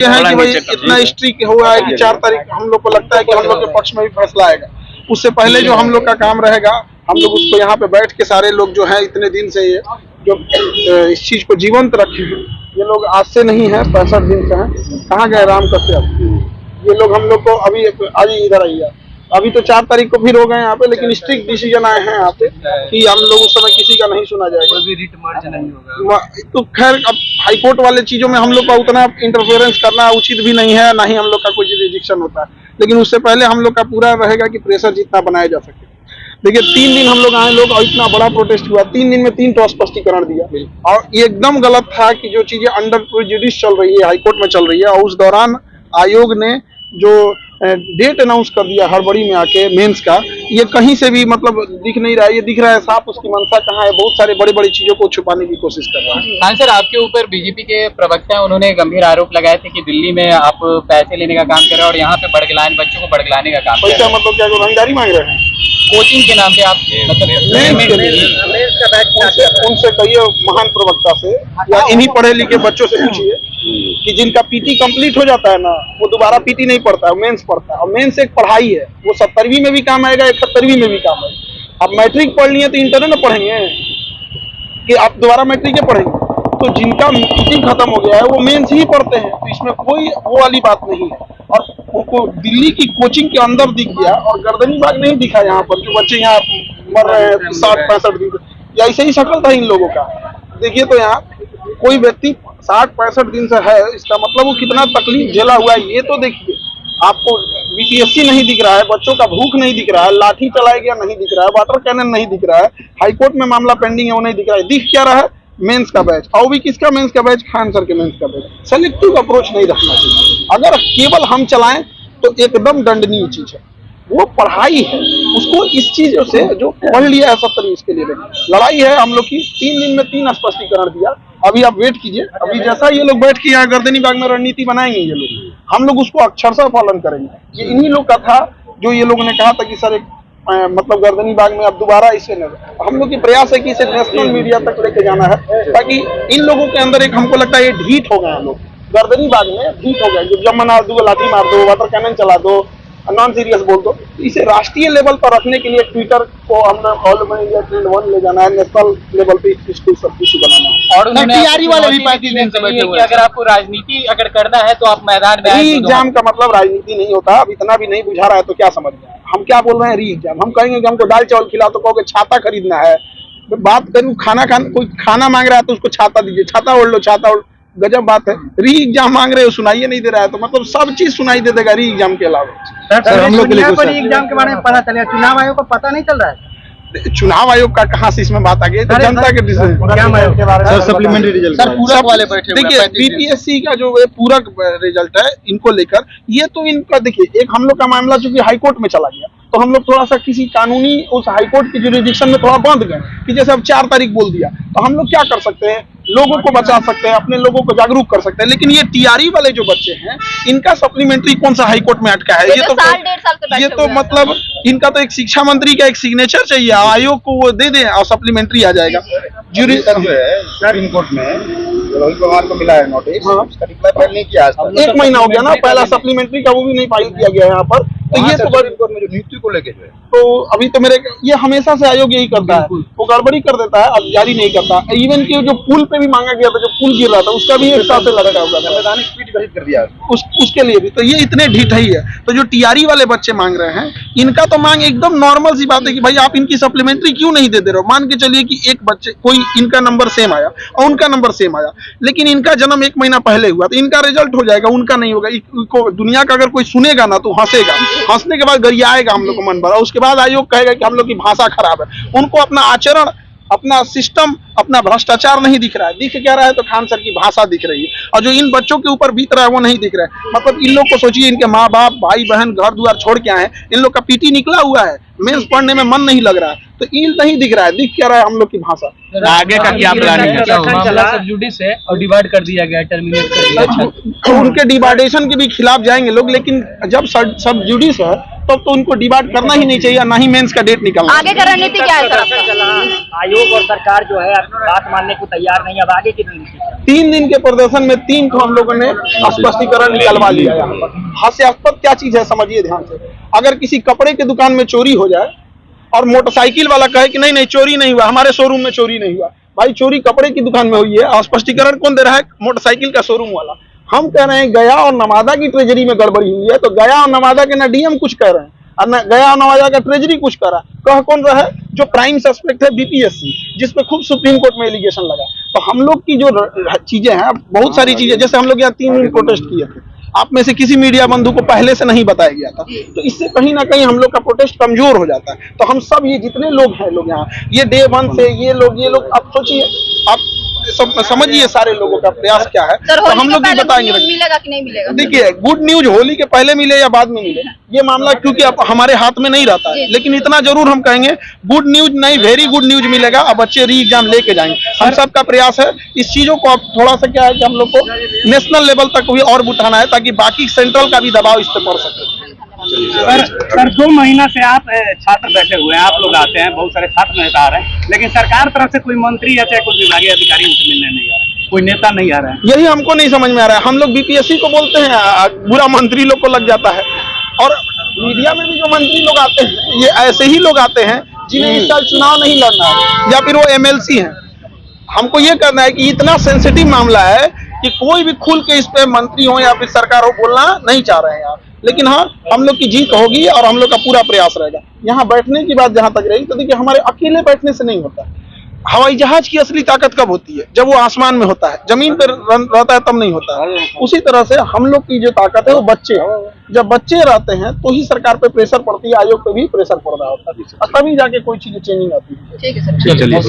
ये है कि भाई इतना स्ट्रिक्ट हुआ है कि 4 तारीख हम लोग को लगता है कि हम लोग के पक्ष में भी फैसला आएगा। उससे पहले जो हम लोग का काम रहेगा, हम लोग उसको यहाँ पे बैठ के सारे लोग जो है इतने दिन से ये जो इस चीज को जीवंत रखे हैं, ये लोग आज से नहीं है, 65 दिन से हैं। कहाँ गए राम कश्यप? ये लोग हम लोग को अभी आज इधर आइए, अभी तो 4 तारीख को फिर हो गए यहाँ पे, लेकिन स्ट्रिक्ट डिसीजन आए हैं यहाँ पे कि हम लोग उस समय किसी का नहीं सुना जाएगा, रिट मर्ज नहीं होगा। तो खैर अब हाईकोर्ट वाले चीजों में हम लोग का उतना इंटरफेरेंस करना उचित भी नहीं है, ना ही हम लोग का कोई रिजेक्शन होता है। लेकिन उससे पहले हम लोग का पूरा रहेगा कि प्रेशर जितना बनाया जा सके। देखिए 3 दिन हम लोग आए लोग और इतना बड़ा प्रोटेस्ट हुआ, 3 दिन में 3 तो स्पष्टीकरण दिया, और ये एकदम गलत था कि जो चीजें अंडर प्रेजुडिस चल रही है, हाईकोर्ट में चल रही है, और उस दौरान आयोग ने जो डेट अनाउंस कर दिया हड़बड़ी में आके मेंस का, ये कहीं से भी मतलब दिख नहीं रहा है। ये दिख रहा है साफ उसकी मंशा कहाँ है, बहुत सारे बड़ी बड़ी चीजों को छुपाने की कोशिश कर रहा है। हाँ सर, आपके ऊपर बीजेपी के प्रवक्ता हैं, उन्होंने गंभीर आरोप लगाए थे कि दिल्ली में आप पैसे लेने का काम कर रहे हैं और यहाँ पे बच्चों को बड़गलाने का काम कर रहे हैं। मतलब क्या रंगदारी मांग रहे हैं? कोचिंग के नाम पे आप उनसे कहिए, महान प्रवक्ता से या इन्हीं पढ़े लिखे बच्चों से पूछिए कि जिनका पीटी कंप्लीट हो जाता है ना, वो दोबारा पीटी नहीं पढ़ता है, मेंस पढ़ता है। और मेंस एक पढ़ाई है, वो 70वीं में भी काम आएगा, 71वीं में भी काम आएगा। अब मैट्रिक पढ़ लिए तो इंटर में पढ़ेंगे कि आप दोबारा मैट्रिक के पढ़ेंगे? तो जिनका पीटी खत्म हो गया है वो मेंस ही पढ़ते हैं, तो इसमें कोई वो वाली बात नहीं है। और उनको दिल्ली की कोचिंग के अंदर दिख गया और गर्दनीबाग नहीं दिखा यहाँ पर, जो बच्चे यहाँ मर रहे हैं 60-65 दिन, या ऐसे ही शक्ल था इन लोगों का। देखिए तो यहाँ कोई व्यक्ति 60-65 दिन से है, इसका मतलब वो कितना तकलीफ झेला हुआ है ये तो देखिए। आपको बीपीएससी नहीं दिख रहा है, बच्चों का भूख नहीं दिख रहा है, लाठी चलाया गया नहीं दिख रहा है, वाटर कैनन नहीं दिख रहा है, हाईकोर्ट में मामला पेंडिंग है वो नहीं दिख रहा है। दिख क्या रहा है? मेंस का बैच, और भी किसका मेंस का बैच? खान सर के मेंस का बैच। सेलेक्टिव अप्रोच नहीं रखना चाहिए। अगर केवल हम चलाएं तो एकदम दंडनीय चीज है, वो पढ़ाई है, उसको इस चीजों से जो पढ़ लिया है 70 इसके लिए लड़ाई है हम लोग की। 3 दिन में 3 स्पष्टीकरण दिया। अभी आप वेट कीजिए, अभी जैसा ये लोग बैठ के यहाँ गर्दनीबाग में रणनीति बनाएंगे ये लोग, हम लोग उसको अक्षरशः पालन करेंगे। ये इन्हीं लोग का था जो ये लोगों ने कहा था कि सर एक मतलब गर्दनीबाग में अब दोबारा इसे हम लोग की प्रयास है कि इसे नेशनल मीडिया तक लेके जाना है, ताकि इन लोगों के अंदर एक हमको लगता है ये ढीठ हो गए लोग, गर्दनीबाग में ढीठ हो गए। जब मना दो, लाठी मार दो, वाटर कैनन चला दो, नॉन सीरियस बोल दो। इसे राष्ट्रीय लेवल पर रखने के लिए ट्विटर को हमने ऑल ओवर इंडिया ट्रेंड 1 ले जाना है, नेशनल लेवल पे स्कूल सब कुछ बनाना है। और तैयारी वाले भी 35 दिन से बैठे हुए हैं। अगर आपको राजनीति अगर करना है तो आप मैदान में री एग्जाम का मतलब राजनीति नहीं होता। अब इतना भी नहीं बुझा रहा है तो क्या समझ रहे हैं? हम क्या बोल रहे हैं? री एग्जाम। हम कहेंगे कि हमको दाल चावल खिलाओ तो कहोगे छाता खरीदना है। बात करूँ कोई खाना मांग रहा है तो उसको छाता दीजिए, छाता ओढ़ लो, छाता ओढ़, गजब बात है। री एग्जाम मांग रहे हो, सुनाइए नहीं दे रहा है, तो मतलब सब चीज सुनाई दे देगा री एग्जाम के अलावा। सर हम लोग के लिए एग्जाम के बारे में पता चलेगा, चुनाव आयोग को पता नहीं चल रहा है। चुनाव आयोग का कहाँ से इसमें बात आ गई? तो जनता के सर सप्लीमेंट्री रिजल्ट सर पूरक वाले बैठे। देखिए बीपीएससी का जो पूरक रिजल्ट है इनको लेकर, ये तो इनका देखिए एक हम लोग का मामला चूंकि हाईकोर्ट में चला गया, तो हम लोग थोड़ा सा किसी कानूनी उस हाईकोर्ट की जुरिडिक्शन में थोड़ा बांध गए कि जैसे अब 4 तारीख बोल दिया तो हम लोग क्या कर सकते हैं? लोगों को बचा सकते हैं, अपने लोगों को जागरूक कर सकते हैं। लेकिन ये टीआरई वाले जो बच्चे हैं, इनका सप्लीमेंट्री कौन सा हाईकोर्ट में अटका है? ये तो मतलब इनका तो एक शिक्षा मंत्री का एक सिग्नेचर चाहिए, आयोग को वो दे दें और सप्लीमेंट्री आ जाएगा। जूरी सुप्रीम कोर्ट में रोहित पवार को मिला है नोटिस, उसका रिप्लाई फाइल नहीं किया। 1 महीना हो गया ना, पहला सप्लीमेंट्री का वो भी नहीं फाइल किया गया यहाँ पर। तो ये तो सुप्रीम कोर्ट में जो नियुक्ति को लेके जो है, तो अभी तो ये हमेशा से आयोग यही करता है, वो गड़बड़ी कर देता है, अब जारी नहीं करता। इवन कि जो पुल पे भी मांगा गया था, जो पुल गिर रहा था, उसका भी एक साथ से लड़का होगा, संवैधानिक पीठ गठित कर दिया उसके लिए भी। तो ये इतने ढीठ ही है। तो जो टीआरई वाले बच्चे मांग रहे हैं, इनका तो मांग एकदम नॉर्मल सी बात है कि भाई आप इनकी सप्लीमेंट्री क्यों नहीं दे रहे हो? मान के चलिए कि एक बच्चे कोई इनका नंबर सेम आया और उनका नंबर सेम आया, लेकिन इनका जन्म 1 महीना पहले हुआ, तो इनका रिजल्ट हो जाएगा, उनका नहीं होगा। दुनिया का अगर कोई सुनेगा ना तो हंसेगा, हंसने के बाद गरियाएगा हम लोग को मन भरा। उसके बाद आयोग कहेगा कि हम लोग की भाषा खराब है। उनको अपना आचरण, अपना सिस्टम, अपना भ्रष्टाचार नहीं दिख रहा है। दिख क्या रहा है? तो खान सर की भाषा दिख रही है, और जो इन बच्चों के ऊपर बीत रहा है वो नहीं दिख रहा है। मतलब इन लोग को सोचिए, इनके माँ बाप, भाई बहन, घर द्वार छोड़ के आए हैं, इन लोग का पीटी निकला हुआ है, मेंस पढ़ने में मन नहीं लग रहा है, तो इन नहीं दिख रहा है। दिख क्या रहा है? हम लोग की भाषा। आगे का क्या प्लानिंग है? सब जुडिस है और डिवाइड कर दिया गया, टर्मिनेट कर दिया। उनके डिवाइडेशन के भी खिलाफ जाएंगे लोग, लेकिन जब सब जुडिस है तब तो उनको डिवाइड करना ही नहीं चाहिए, ना ही मेंस का डेट निकलना। आगे का रणनीति क्या है सर? आयोग और सरकार जो है बात मानने को तैयार नहीं, अब आगे की रणनीति 3 दिन के प्रदर्शन में 3 ठो हम लोगों ने स्पष्टीकरण निकलवा लिया यहाँ पर। हास्यास्पद क्या चीज है समझिए ध्यान से, अगर किसी कपड़े की दुकान में चोरी हो जाए और मोटरसाइकिल वाला कहे कि नहीं नहीं चोरी नहीं हुआ, हमारे शोरूम में चोरी नहीं हुआ, भाई चोरी कपड़े की दुकान में हुई है और स्पष्टीकरण कौन दे रहा है? मोटरसाइकिल का शोरूम वाला। हम कह रहे हैं गया और नवादा की ट्रेजरी में गड़बड़ी हुई है, तो गया और नवादा के ना डीएम कुछ कह रहे हैं और न गया और नवादा का ट्रेजरी कुछ कर रहा है। कह कौन रहा है? जो प्राइम सस्पेक्ट है बीपीएससी, जिस पे खूब सुप्रीम कोर्ट में एलिगेशन लगा। तो हम लोग की जो चीजें हैं, बहुत सारी चीजें, जैसे हम लोग यहाँ 3 दिन प्रोटेस्ट किए थे, आप में से किसी मीडिया बंधु को पहले से नहीं बताया गया था, तो इससे कहीं ना कहीं हम लोग का प्रोटेस्ट कमजोर हो जाता है। तो हम सब ये जितने लोग हैं लोग यहाँ, ये डे 1 से ये लोग आप सोचिए, आप सब समझिए सारे लोगों का प्रयास क्या है, तो हम लोग भी बताएंगे। मिलेगा कि नहीं मिलेगा? देखिए गुड न्यूज होली के पहले मिले या बाद में मिले, ये मामला क्योंकि अब हमारे हाथ में नहीं रहता है, लेकिन इतना जरूर हम कहेंगे गुड न्यूज नहीं, वेरी गुड न्यूज मिलेगा और बच्चे री एग्जाम लेके जाएंगे। हम सब का प्रयास है इस चीजों को अब थोड़ा सा क्या है कि हम लोग को नेशनल लेवल तक भी और उठाना है, ताकि बाकी सेंट्रल का भी दबाव इस पे पड़ सके। सर 2 महीना से आप छात्र बैठे हुए हैं, आप लोग आते हैं, बहुत सारे छात्र नेता आ रहे हैं, लेकिन सरकार तरफ से कोई मंत्री या चाहे कोई विभागीय अधिकारी उनसे मिलने नहीं आ रहा है, कोई नेता नहीं आ रहा है। यही हमको नहीं समझ में आ रहा है। हम लोग बीपीएससी को बोलते हैं, बुरा मंत्री लोग को लग जाता है, और मीडिया में भी जो मंत्री लोग आते हैं ये ऐसे ही लोग आते हैं जिन्हें इस साल चुनाव नहीं लड़ना है, या फिर वो एमएलसी हैं। हमको ये करना है कि इतना सेंसिटिव मामला है कि कोई भी खुल के इस पे मंत्री हो या फिर सरकार हो बोलना नहीं चाह रहे हैं यार, लेकिन हाँ हम लोग की जीत होगी और हम लोग का पूरा प्रयास रहेगा। यहाँ बैठने की बात जहां तक रही, तो देखिए हमारे अकेले बैठने से नहीं होता। हवाई जहाज की असली ताकत कब होती है? जब वो आसमान में होता है, जमीन पर रहता है तब नहीं होता है। उसी तरह से हम लोग की जो ताकत है वो बच्चे, जब बच्चे रहते हैं तो ही सरकार पे प्रेशर पड़ती है, आयोग पे भी प्रेशर पड़ रहा होता है, तभी जाके कोई चीज चेंजिंग आती है। ठीक है सर। चलिए